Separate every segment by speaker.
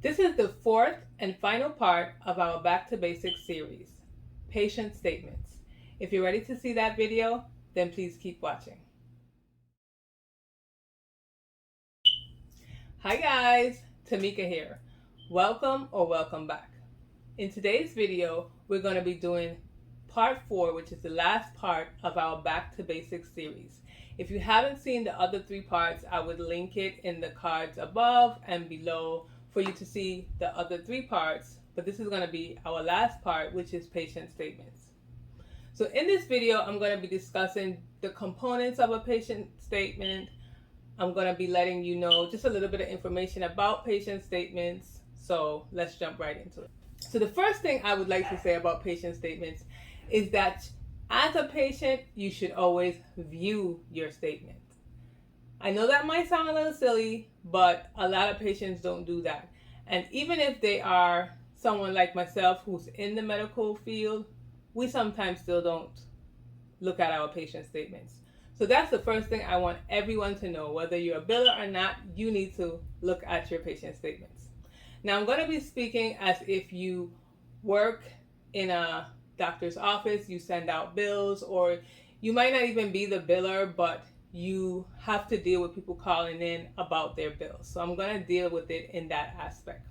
Speaker 1: This is the fourth and final part of our Back to Basics series, Patient Statements. If you're ready to see that video, then please keep watching. Hi guys, Tamika here. Welcome or welcome back. In today's video, we're going to be doing part 4, which is the last part of our Back to Basics series. If you haven't seen the other 3 parts, I would link it in the cards above and below for you to see the other 3 parts, but this is going to be our last part, which is patient statements. So in this video, I'm going to be discussing the components of a patient statement. I'm going to be letting you know just a little bit of information about patient statements. So let's jump right into it. So the first thing I would like to say about patient statements is that as a patient, you should always view your statement. I know that might sound a little silly, but a lot of patients don't do that. And even if they are someone like myself who's in the medical field, we sometimes still don't look at our patient statements. So that's the first thing I want everyone to know. Whether you're a biller or not, you need to look at your patient statements. Now I'm going to be speaking as if you work in a doctor's office, you send out bills, or you might not even be the biller, but you have to deal with people calling in about their bills. So I'm going to deal with it in that aspect.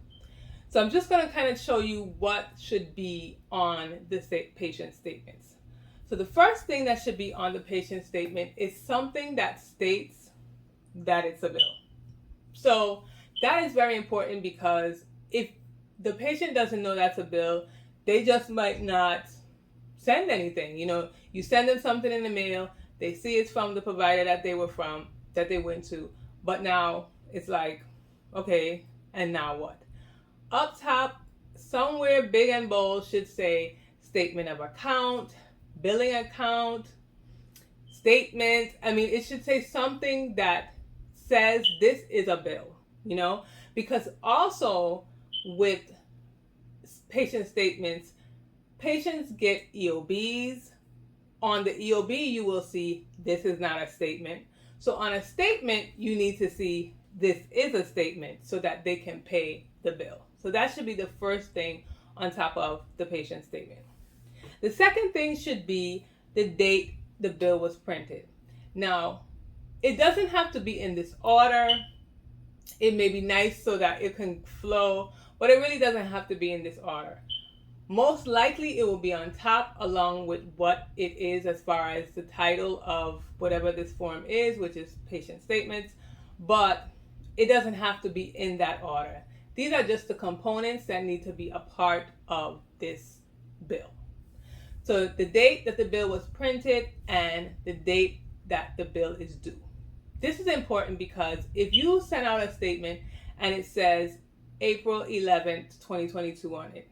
Speaker 1: So I'm just going to kind of show you what should be on the patient statements. So the first thing that should be on the patient statement is something that states that it's a bill. So that is very important, because if the patient doesn't know that's a bill, they just might not send anything. You send them something in the mail, they see it's from the provider that they went to, but now it's like, okay, and now what? Up top, somewhere big and bold, should say statement of account, billing account, statement. It should say something that says this is a bill, because also with patient statements, patients get EOBs. On the EOB, you will see this is not a statement. So on a statement, you need to see this is a statement so that they can pay the bill. So that should be the first thing on top of the patient statement. The second thing should be the date the bill was printed. Now, it doesn't have to be in this order. It may be nice so that it can flow, but it really doesn't have to be in this order. Most likely it will be on top along with what it is as far as the title of whatever this form is, which is patient statements, but it doesn't have to be in that order. These are just the components that need to be a part of this bill. So the date that the bill was printed and the date that the bill is due. This is important because if you send out a statement and it says April 11th, 2022 on it,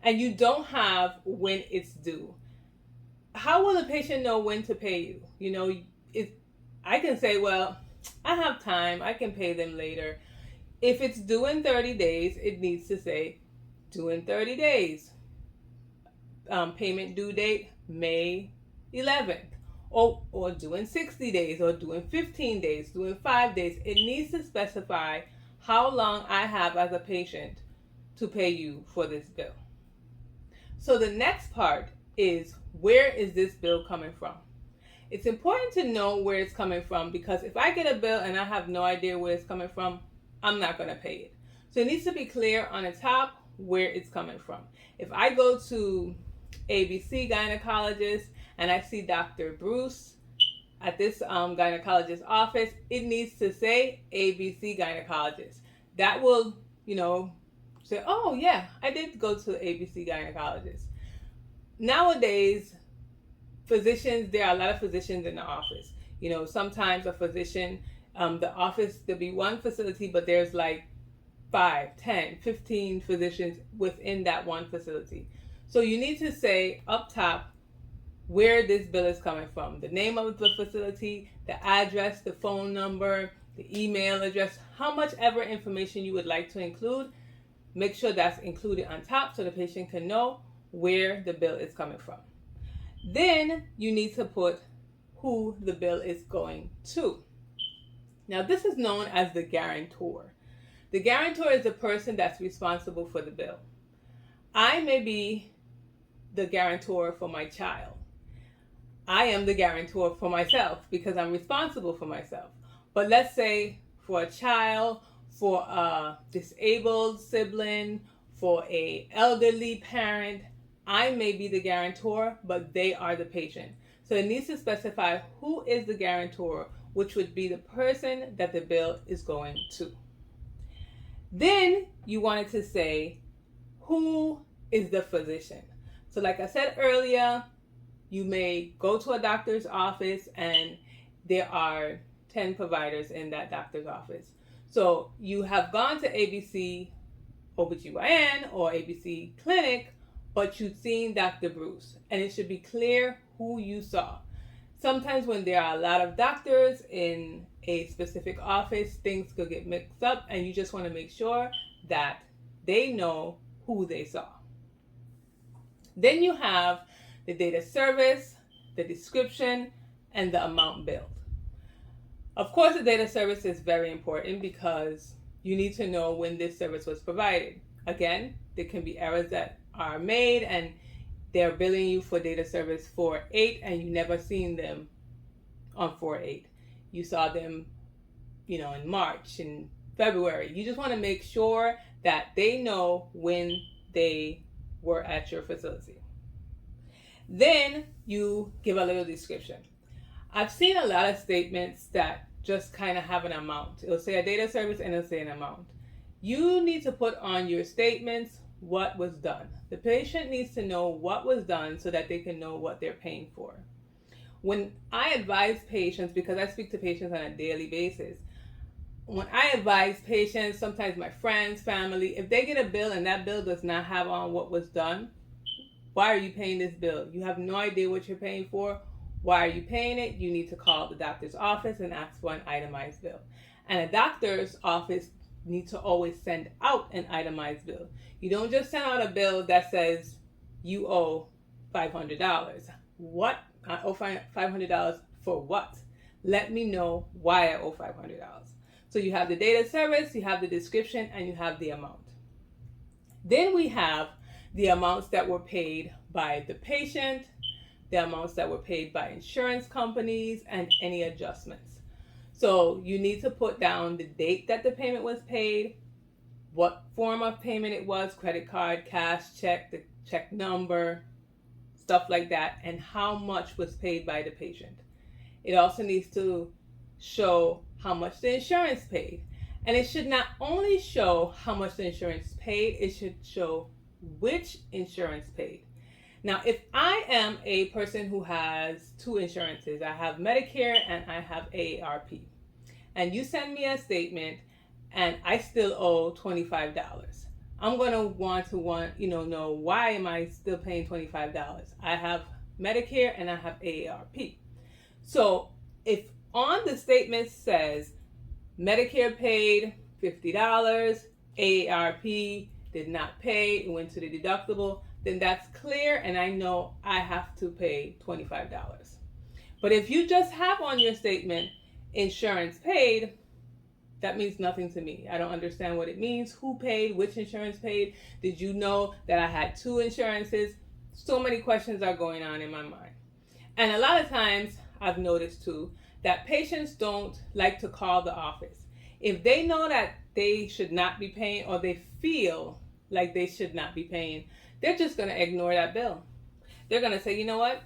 Speaker 1: and you don't have when it's due, how will the patient know when to pay you? I can say, well, I have time, I can pay them later. If it's due in 30 days, it needs to say due in 30 days. Payment due date, May 11th. Or due in 60 days, or due in 15 days, due in 5 days. It needs to specify how long I have as a patient to pay you for this bill. So the next part is, where is this bill coming from? It's important to know where it's coming from, because if I get a bill and I have no idea where it's coming from, I'm not going to pay it. So it needs to be clear on the top where it's coming from. If I go to ABC gynecologist and I see Dr. Bruce at this gynecologist office, it needs to say ABC gynecologist. That will, say, oh yeah, I did go to the ABC gynecologist. Nowadays, physicians, there are a lot of physicians in the office. Sometimes a physician, the office, there'll be one facility, but there's like 5, 10, 15 physicians within that one facility. So you need to say up top where this bill is coming from, the name of the facility, the address, the phone number, the email address, how much ever information you would like to include. Make sure that's included on top so the patient can know where the bill is coming from. Then you need to put who the bill is going to. Now this is known as the guarantor. The guarantor is the person that's responsible for the bill. I may be the guarantor for my child. I am the guarantor for myself because I'm responsible for myself. But let's say for a child, for a disabled sibling, for a elderly parent, I may be the guarantor, but they are the patient. So it needs to specify who is the guarantor, which would be the person that the bill is going to. Then you wanted to say, who is the physician? So like I said earlier, you may go to a doctor's office and there are 10 providers in that doctor's office. So you have gone to ABC OBGYN or ABC Clinic, but you've seen Dr. Bruce, and it should be clear who you saw. Sometimes when there are a lot of doctors in a specific office, things could get mixed up, and you just want to make sure that they know who they saw. Then you have the date of service, the description, and the amount billed. Of course, the date of service is very important because you need to know when this service was provided. Again, there can be errors that are made and they're billing you for date of service 4/8 and you never seen them on 4/8. You saw them, in March, in February. You just want to make sure that they know when they were at your facility. Then you give a little description. I've seen a lot of statements that just kind of have an amount. It'll say a date of service and it'll say an amount. You need to put on your statements what was done. The patient needs to know what was done so that they can know what they're paying for. When I advise patients, because I speak to patients on a daily basis, when I advise patients, sometimes my friends, family, if they get a bill and that bill does not have on what was done, why are you paying this bill? You have no idea what you're paying for. Why are you paying it? You need to call the doctor's office and ask for an itemized bill. And a doctor's office needs to always send out an itemized bill. You don't just send out a bill that says you owe $500. What? I owe $500 for what? Let me know why I owe $500. So you have the date of service, you have the description, and you have the amount. Then we have the amounts that were paid by the patient, the amounts that were paid by insurance companies, and any adjustments. So you need to put down the date that the payment was paid, what form of payment it was, credit card, cash, check, the check number, stuff like that, and how much was paid by the patient. It also needs to show how much the insurance paid. And it should not only show how much the insurance paid, it should show which insurance paid. Now, if I am a person who has two insurances, I have Medicare and I have AARP, and you send me a statement and I still owe $25, I'm going to want to know why am I still paying $25? I have Medicare and I have AARP. So if on the statement says Medicare paid $50, AARP did not pay, it went to the deductible, then that's clear and I know I have to pay $25. But if you just have on your statement insurance paid, that means nothing to me. I don't understand what it means. Who paid? Which insurance paid? Did you know that I had two insurances? So many questions are going on in my mind. And a lot of times I've noticed too that patients don't like to call the office. If they know that they should not be paying or they feel like they should not be paying, they're just going to ignore that bill. They're going to say, you know what?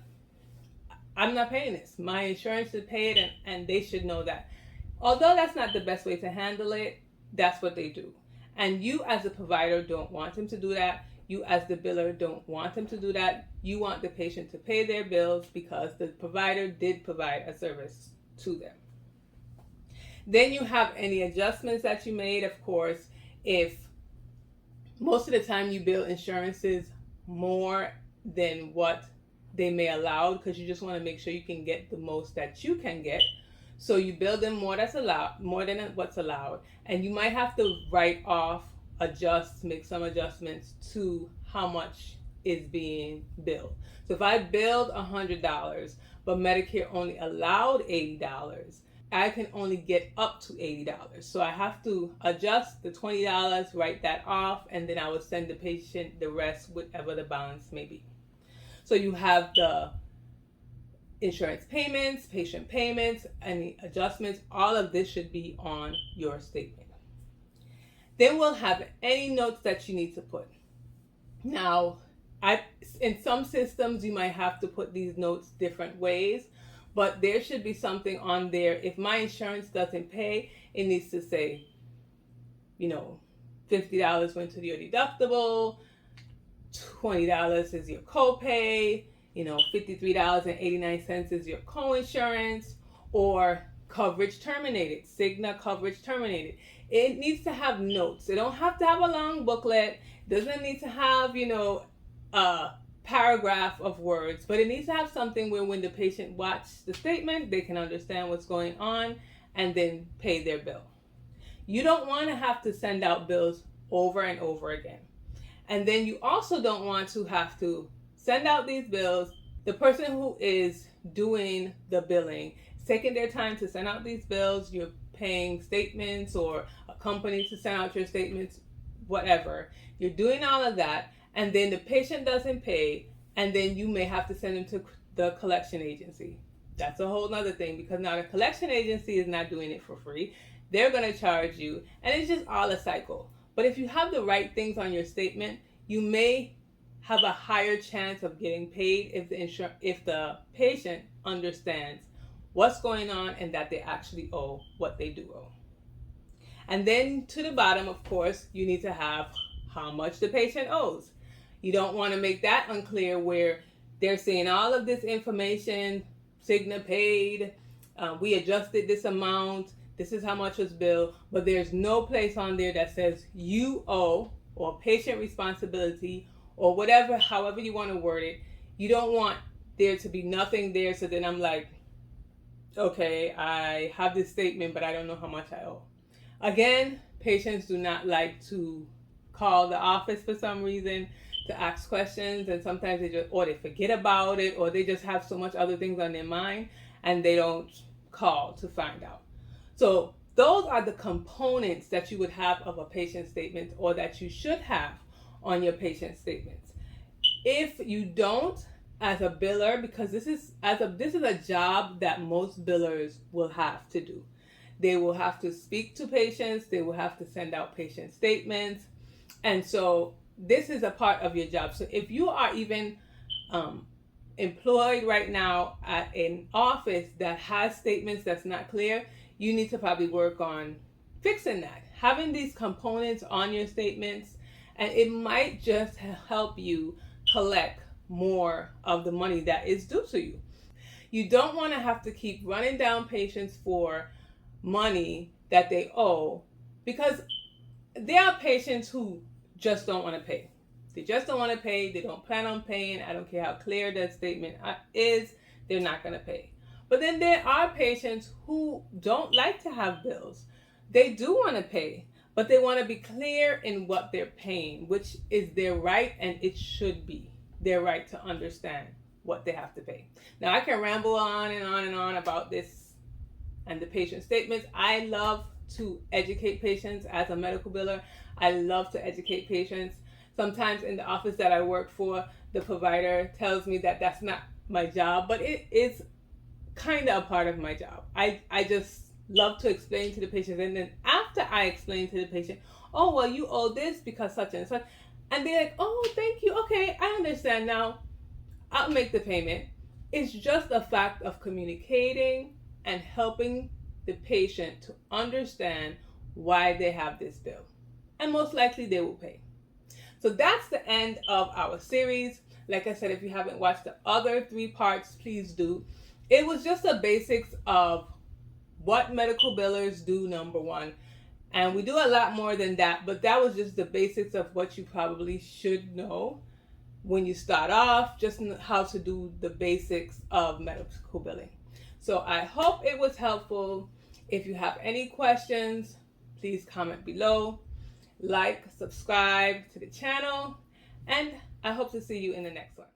Speaker 1: I'm not paying this. My insurance should pay it and they should know that. Although that's not the best way to handle it, that's what they do. And you as a provider don't want them to do that. You as the biller don't want them to do that. You want the patient to pay their bills because the provider did provide a service to them. Then you have any adjustments that you made. Of course, if most of the time you bill insurances more than what they may allow, because you just want to make sure you can get the most that you can get. So you bill them more than what's allowed, and you might have to write off, make some adjustments to how much is being billed. So if I billed $100, but Medicare only allowed $80, I can only get up to $80. So I have to adjust the $20, write that off, and then I will send the patient the rest, whatever the balance may be. So you have the insurance payments, patient payments, any adjustments, all of this should be on your statement. Then we'll have any notes that you need to put. Now, in some systems, you might have to put these notes different ways, but there should be something on there. If my insurance doesn't pay, it needs to say, $50 went to your deductible, $20 is your copay, $53.89 is your coinsurance, or coverage terminated, Cigna coverage terminated. It needs to have notes. It don't have to have a long booklet. It doesn't need to have, a paragraph of words, but it needs to have something where when the patient watches the statement, they can understand what's going on and then pay their bill. You don't want to have to send out bills over and over again. And then you also don't want to have to send out these bills. The person who is doing the billing is taking their time to send out these bills. You're paying statements or a company to send out your statements, whatever. You're doing all of that, and then the patient doesn't pay, and then you may have to send them to the collection agency. That's a whole nother thing, because now the collection agency is not doing it for free. They're going to charge you, and it's just all a cycle. But if you have the right things on your statement, you may have a higher chance of getting paid if the patient understands what's going on and that they actually owe what they do owe. And then to the bottom, of course, you need to have how much the patient owes. You don't want to make that unclear where they're saying all of this information, Cigna paid, we adjusted this amount, this is how much was billed, but there's no place on there that says you owe or patient responsibility or whatever, however you want to word it. You don't want there to be nothing there, so then I'm like, okay, I have this statement, but I don't know how much I owe. Again, patients do not like to call the office for some reason to ask questions, and sometimes they forget about it, or they just have so much other things on their mind and they don't call to find out. So those are the components that you would have of a patient statement, or that you should have on your patient statements. If you don't, as a biller, because this is a job that most billers will have to do. They will have to speak to patients, they will have to send out patient statements, and so this is a part of your job. So if you are even employed right now at an office that has statements that's not clear, you need to probably work on fixing that, having these components on your statements, and it might just help you collect more of the money that is due to you. You don't want to have to keep running down patients for money that they owe, because there are patients who just don't want to pay. They just don't want to pay. They don't plan on paying. I don't care how clear that statement is. They're not going to pay. But then there are patients who don't like to have bills. They do want to pay, but they want to be clear in what they're paying, which is their right, and it should be their right to understand what they have to pay. Now, I can ramble on and on and on about this and the patient statements. I love to educate patients as a medical biller. I love to educate patients. Sometimes in the office that I work for, the provider tells me that that's not my job, but it is kind of a part of my job. I just love to explain to the patient, and then after I explain to the patient, oh, well, you owe this because such and such, and they're like, oh, thank you, okay, I understand now, I'll make the payment. It's just a fact of communicating and helping the patient to understand why they have this bill, and most likely they will pay. So that's the end of our series. Like I said, if you haven't watched the other 3 parts, please do. It was just the basics of what medical billers do, number 1. And we do a lot more than that, but that was just the basics of what you probably should know when you start off, just how to do the basics of medical billing. So I hope it was helpful. If you have any questions, please comment below. Like, subscribe to the channel, and I hope to see you in the next one.